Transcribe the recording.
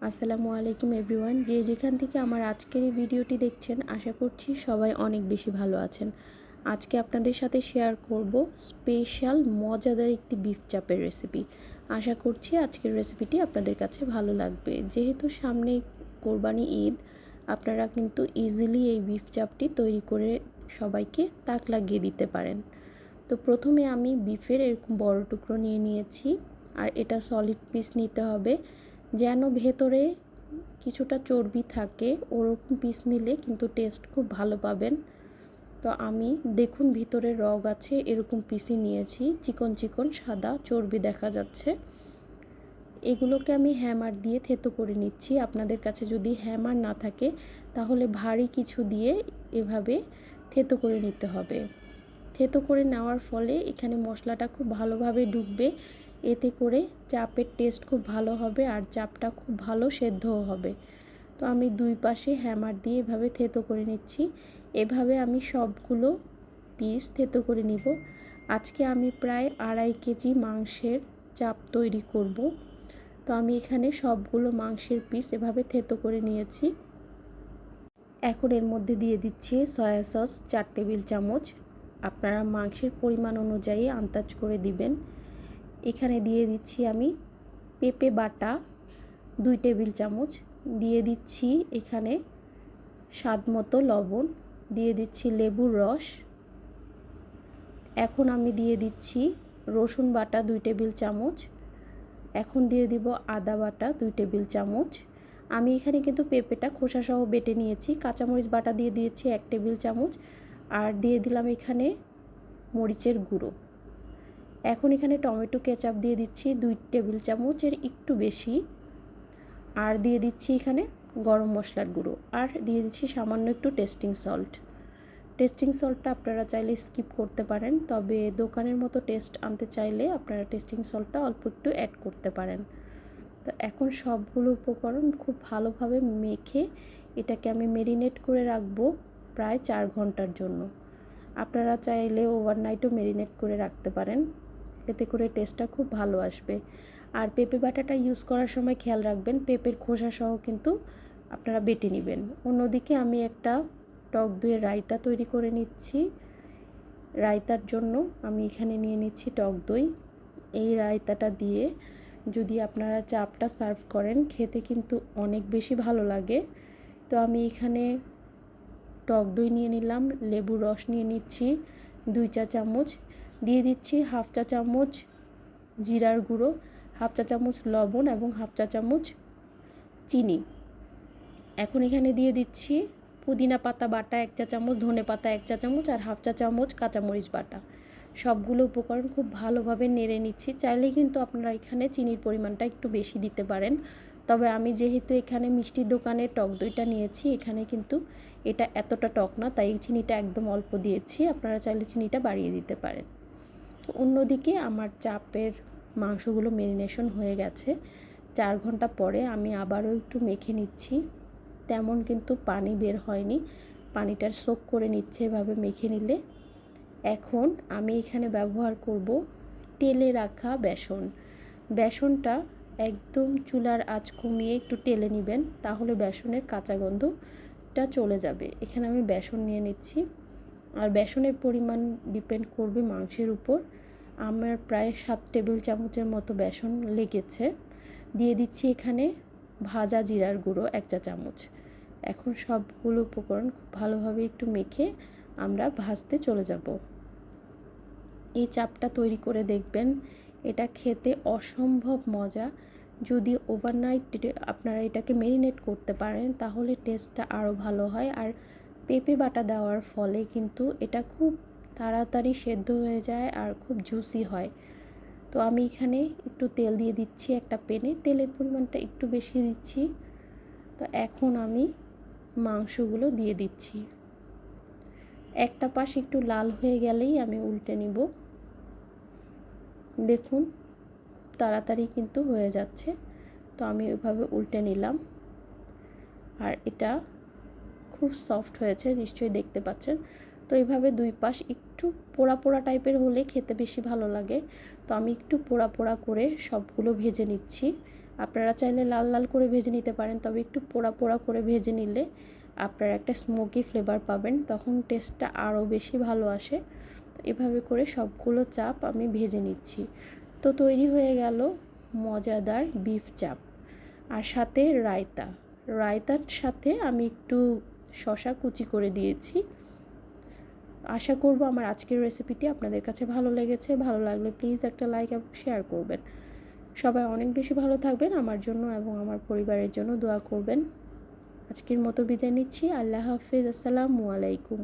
আসসালামু আলাইকুম এভরিওয়ান, যে যেখান থেকে আমার আজকের এই ভিডিওটি দেখছেন আশা করছি সবাই অনেক বেশি ভালো আছেন। আজকে আপনাদের সাথে শেয়ার করব স্পেশাল মজাদার একটি বিফ চাপের রেসিপি। আশা করছি আজকের রেসিপিটি আপনাদের কাছে ভালো লাগবে। যেহেতু সামনে কোরবানি ঈদ, আপনারা কিন্তু ইজিলি এই বিফ চাপটি তৈরি করে সবাইকে তাক লাগিয়ে দিতে পারেন। তো প্রথমে আমি বিফের এরকম বড় টুকরো নিয়ে নিয়েছি, আর এটা সলিড পিস নিতে হবে, যেন ভেতরে কিছুটা চর্বি থাকে ওরকম পিস নিলে কিন্তু টেস্ট খুব ভালো পাবেন। তো আমি দেখুন ভিতরে রগ আছে এরকম পিসই নিয়েছি, চিকন চিকন সাদা চর্বি দেখা যাচ্ছে। এগুলোকে আমি হ্যামার দিয়ে থেতো করে নিচ্ছি। আপনাদের কাছে যদি হ্যামার না থাকে তাহলে ভারী কিছু দিয়ে এভাবে থেতো করে নিতে হবে। থেতো করে নেওয়ার ফলে এখানে মশলাটা খুব ভালোভাবে ঢুকবে, এতে করে চাপের টেস্ট খুব ভালো হবে আর চাপটা খুব ভালো সেদ্ধও হবে। তো আমি দুই পাশে হ্যামার দিয়ে এভাবে থেতো করে নিচ্ছি। এভাবে আমি সবগুলো পিস থেতো করে নিব। আজকে আমি প্রায় 2.5 কেজি মাংসের চাপ তৈরি করব। তো আমি এখানে সবগুলো মাংসের পিস এভাবে থেতো করে নিয়েছি। এখন এর মধ্যে দিয়ে দিচ্ছি সয়া সস 4 টেবিল চামচ। আপনারা মাংসের পরিমাণ অনুযায়ী আন্দাজ করে দিবেন। এখানে দিয়ে দিচ্ছি আমি পেঁপে বাটা 2 টেবিল চামচ, দিয়ে দিচ্ছি এখানে স্বাদ মতো লবণ, দিয়ে দিচ্ছি লেবুর রস। এখন আমি দিয়ে দিচ্ছি রসুন বাটা 2 টেবিল চামচ। এখন দিয়ে দিব আদা বাটা 2 টেবিল চামচ। আমি এখানে কিন্তু পেঁপেটা খোসাসহ বেটে নিয়েছি। কাঁচামরিচ বাটা দিয়ে দিয়েছি 1 টেবিল চামচ, আর দিয়ে দিলাম এখানে মরিচের গুঁড়ো। এখন এখানে টমেটো কেচাপ দিয়ে দিচ্ছি 2 টেবিল চামচের একটু বেশি, আর দিয়ে দিচ্ছি এখানে গরম মশলার গুঁড়ো, আর দিয়ে দিচ্ছি সামান্য একটু টেস্টিং সল্ট। টেস্টিং সল্টটা আপনারা চাইলে স্কিপ করতে পারেন, তবে দোকানের মতো টেস্ট আনতে চাইলে আপনারা টেস্টিং সল্টটা অল্প একটু অ্যাড করতে পারেন। তো এখন সবগুলো উপকরণ খুব ভালোভাবে মেখে এটাকে আমি মেরিনেট করে রাখবো প্রায় 4 ঘন্টার জন্য। আপনারা চাইলে ওভারনাইটও মেরিনেট করে রাখতে পারেন, এতে করে টেস্টটা খুব ভালো আসবে। আর পেঁপে বাটাটা ইউজ করার সময় খেয়াল রাখবেন পেঁপের খোসা সহ কিন্তু আপনারা বেটে নেবেন। অন্যদিকে আমি একটা টক দইয়ের রায়তা তৈরি করে নিচ্ছি। রায়তার জন্য আমি এখানে নিয়ে নিচ্ছি টক দই। এই রায়তাটা দিয়ে যদি আপনারা চাপটা সার্ভ করেন খেতে কিন্তু অনেক বেশি ভালো লাগে। তো আমি এখানে টক দই নিয়ে নিলাম, লেবুর রস নিয়ে নিচ্ছি 2 চা চামচ, দিয়ে দিচ্ছি হাফ চা চামচ জিরার গুঁড়ো, হাফ চা চামচ লবণ এবং হাফ চা চামচ চিনি। এখন এখানে দিয়ে দিচ্ছি পুদিনা পাতা বাটা 1 চা চামচ, ধনে পাতা 1 চা চামচ, আর হাফ চা চামচ কাঁচামরিচ বাটা। সবগুলো উপকরণ খুব ভালোভাবে নেড়ে নিচ্ছি। চাইলে কিন্তু আপনারা এখানে চিনির পরিমাণটা একটু বেশি দিতে পারেন, তবে আমি যেহেতু এখানে মিষ্টির দোকানে টক দইটা নিয়েছি, এখানে কিন্তু এটা এতটা টক না, তাই চিনিটা একদম অল্প দিয়েছি। আপনারা চাইলে চিনিটা বাড়িয়ে দিতে পারেন। তো অন্যদিকে আমার চাপের মাংসগুলো ম্যারিনেশন হয়ে গেছে। 4 ঘন্টা পরে আমি আবারও একটু মেখে নিচ্ছি। তেমন কিন্তু পানি বের হয়নি, পানিটা সোক করে নিচ্ছে এভাবে মেখে নিলে। এখন আমি এখানে ব্যবহার করব টেলে রাখা বেসন। বেসনটা একদম চুলার আঁচ কমিয়ে একটু টেলে নেবেন, তাহলে বেসনের কাঁচা গন্ধটা চলে যাবে। এখানে আমি বেসন নিয়ে নিচ্ছি, আর বেসনের পরিমাণ ডিপেন্ড করবে মাংসের উপর। আমার প্রায় 7 টেবিল চামচের মতো বেসন লেগেছে। দিয়ে দিচ্ছি এখানে ভাজা জিরার গুঁড়ো 1 চা চামচ। এখন সবগুলো উপকরণ খুব ভালোভাবে একটু মেখে আমরা ভাজতে চলে যাব। এই চাপটা তৈরি করে দেখবেন, এটা খেতে অসম্ভব মজা। যদি ওভারনাইট আপনারা এটাকে মেরিনেট করতে পারেন তাহলে টেস্টটা আরও ভালো হয়। আর পেঁপে বাটা দেওয়ার ফলে কিন্তু এটা খুব তাড়াতাড়ি সেদ্ধ হয়ে যায় আর খুব জুসি হয়। তো আমি এখানে একটু তেল দিয়ে দিচ্ছি একটা প্যানে, তেলের পরিমাণটা একটু বেশি দিচ্ছি। তো এখন আমি মাংসগুলো দিয়ে দিচ্ছি। একটা পাশ একটু লাল হয়ে গেলেই আমি উল্টে নিব। দেখুন তাড়াতাড়ি কিন্তু হয়ে যাচ্ছে। তো আমি ওইভাবে উল্টে নিলাম, আর এটা খুব সফট হয়েছে নিশ্চয়ই দেখতে পাচ্ছেন। তো এইভাবে দুই পাশ একটু পোড়া পোড়া টাইপের হলে খেতে বেশি ভালো লাগে। তো আমি একটু পোড়া পোড়া করে সবগুলো ভেজে নিচ্ছি। আপনারা চাইলে লাল লাল করে ভেজে নিতে পারেন, তবে একটু পোড়া পোড়া করে ভেজে নিলে আপনারা একটা স্মোকি ফ্লেভার পাবেন, তখন টেস্টটা আরও বেশি ভালো আসে। এভাবে করে সবগুলো চাপ আমি ভেজে নিচ্ছি। তো তৈরি হয়ে গেল মজাদার বিফ চাপ, আর সাথে রায়তার সাথে আমি একটু শসা কুচি করে দিয়েছি। আশা করব আমার আজকের রেসিপিটি আপনাদের কাছে ভালো লেগেছে। ভালো লাগলে প্লিজ একটা লাইক এবং শেয়ার করবেন। সবাই অনেক বেশি ভালো থাকবেন, আমার জন্য এবং আমার পরিবারের জন্য দোয়া করবেন। আজকের মতো বিদায় নিচ্ছি। আল্লাহ হাফিজ। আসসালামু আলাইকুম।